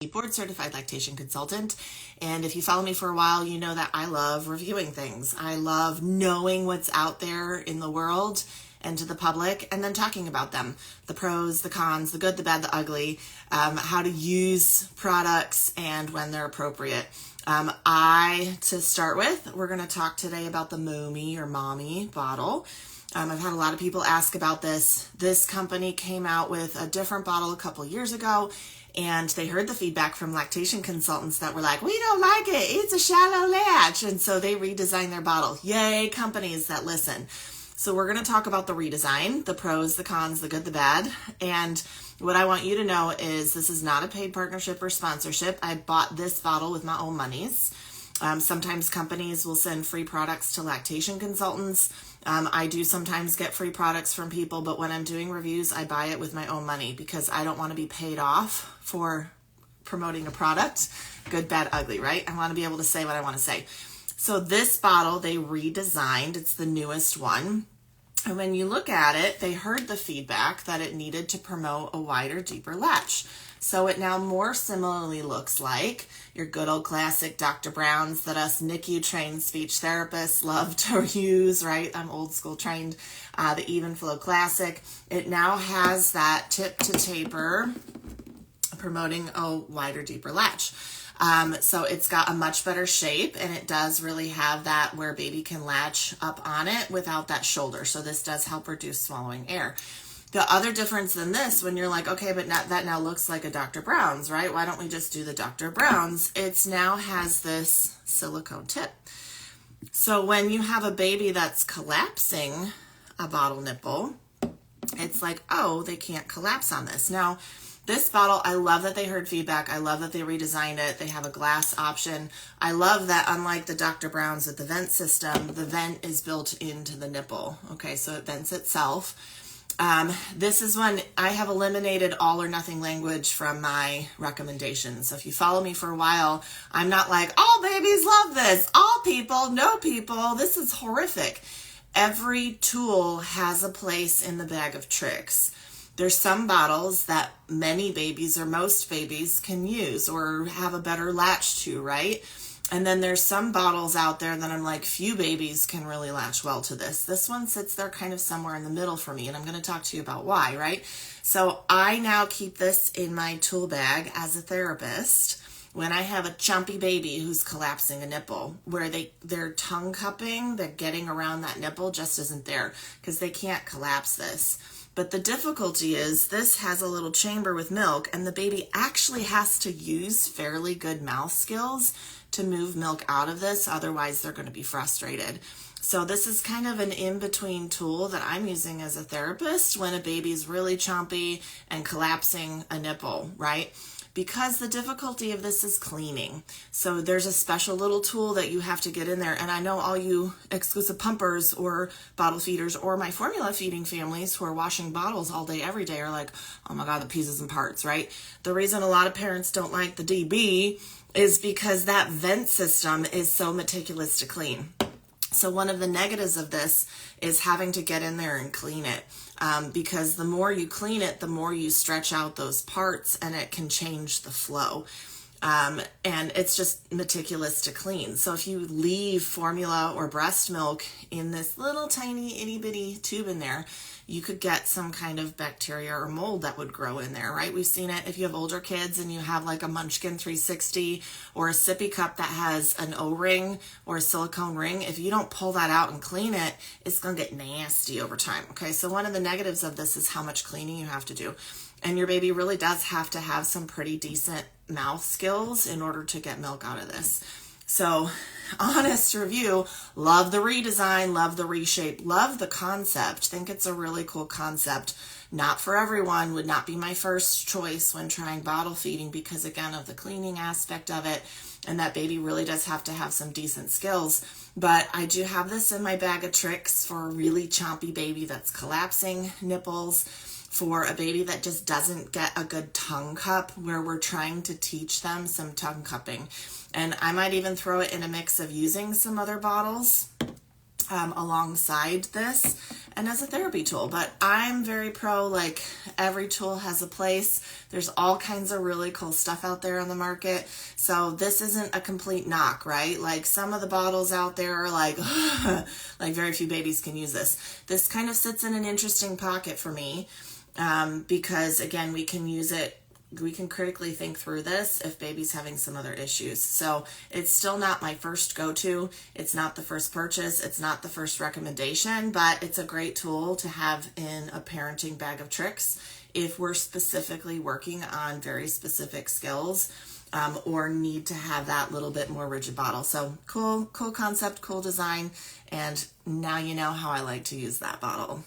board certified lactation consultant, and if you follow me for a while, you know that I love reviewing things. I love knowing what's out there in the world and to the public, and then talking about them, the pros, the cons, the good, the bad, the ugly, how to use products and when they're appropriate. To start with, we're going to talk today about the Mōmi or Mōmi bottle. I've had a lot of people ask about this. This company came out with a different bottle a couple years ago, and they heard the feedback from lactation consultants that were like, we don't like it, it's a shallow latch. And so they redesigned their bottle. Yay, companies that listen. So we're going to talk about the redesign, the pros, the cons, the good, the bad. And what I want you to know is this is not a paid partnership or sponsorship. I bought this bottle with my own monies. Sometimes companies will send free products to lactation consultants. I do sometimes get free products from people, but when I'm doing reviews, I buy it with my own money because I don't want to be paid off for promoting a product. Good, bad, ugly, right? I want to be able to say what I want to say. So this bottle they redesigned. It's the newest one. And when you look at it, they heard the feedback that it needed to promote a wider, deeper latch. So it now more similarly looks like your good old classic Dr. Brown's that us NICU trained speech therapists love to use, right? I'm old school trained, the Even Flow Classic. It now has that tip to taper, promoting a wider, deeper latch. So it's got a much better shape, and it does really have that where baby can latch up on it without that shoulder. So this does help reduce swallowing air. The other difference than this, when you're like, okay, but that now looks like a Dr. Brown's, right? Why don't we just do the Dr. Brown's? It now has this silicone tip. So when you have a baby that's collapsing a bottle nipple, it's like, oh, they can't collapse on this. Now, this bottle, I love that they heard feedback. I love that they redesigned it. They have a glass option. I love that unlike the Dr. Brown's with the vent system, the vent is built into the nipple. Okay, so it vents itself. This is when I have eliminated all or nothing language from my recommendations. So if you follow me for a while, I'm not like, all babies love this, all people, no people, this is horrific. Every tool has a place in the bag of tricks. There's some bottles that many babies or most babies can use or have a better latch to, right? And then there's some bottles out there that I'm like, few babies can really latch well to this. This one sits there kind of somewhere in the middle for me, and I'm going to talk to you about why, right? So I now keep this in my tool bag as a therapist when I have a chumpy baby who's collapsing a nipple, where their tongue cupping, they're getting around that nipple just isn't there because they can't collapse this. But the difficulty is this has a little chamber with milk, and the baby actually has to use fairly good mouth skills to move milk out of this. Otherwise, they're going to be frustrated. So this is kind of an in-between tool that I'm using as a therapist when a baby's really chompy and collapsing a nipple, right? Because the difficulty of this is cleaning. So there's a special little tool that you have to get in there. And I know all you exclusive pumpers or bottle feeders or my formula feeding families who are washing bottles all day, every day are like, oh my God, the pieces and parts, right? The reason a lot of parents don't like the DB is because that vent system is so meticulous to clean. So one of the negatives of this is having to get in there and clean it. Because the more you clean it, the more you stretch out those parts, and it can change the flow. And it's just meticulous to clean. So if you leave formula or breast milk in this little tiny itty bitty tube in there, you could get some kind of bacteria or mold that would grow in there, right? We've seen it if you have older kids and you have like a Munchkin 360 or a sippy cup that has an O-ring or a silicone ring. If you don't pull that out and clean it, it's going to get nasty over time, okay? So one of the negatives of this is how much cleaning you have to do. And your baby really does have to have some pretty decent mouth skills in order to get milk out of this. So, honest review, love the redesign, love the reshape, love the concept. Think it's a really cool concept. Not for everyone, would not be my first choice when trying bottle feeding because, again, of the cleaning aspect of it, and that baby really does have to have some decent skills. But I do have this in my bag of tricks for a really chompy baby that's collapsing nipples, for a baby that just doesn't get a good tongue cup, where we're trying to teach them some tongue cupping. And I might even throw it in a mix of using some other bottles alongside this and as a therapy tool. But I'm very pro, like, every tool has a place. There's all kinds of really cool stuff out there on the market. So this isn't a complete knock, right? Like, some of the bottles out there are like, like very few babies can use this. This kind of sits in an interesting pocket for me, because again, we can use it. We can critically think through this if baby's having some other issues. So it's still not my first go-to. It's not the first purchase. It's not the first recommendation, but it's a great tool to have in a parenting bag of tricks if we're specifically working on very specific skills, or need to have that little bit more rigid bottle. So cool concept, cool design, and now you know how I like to use that bottle.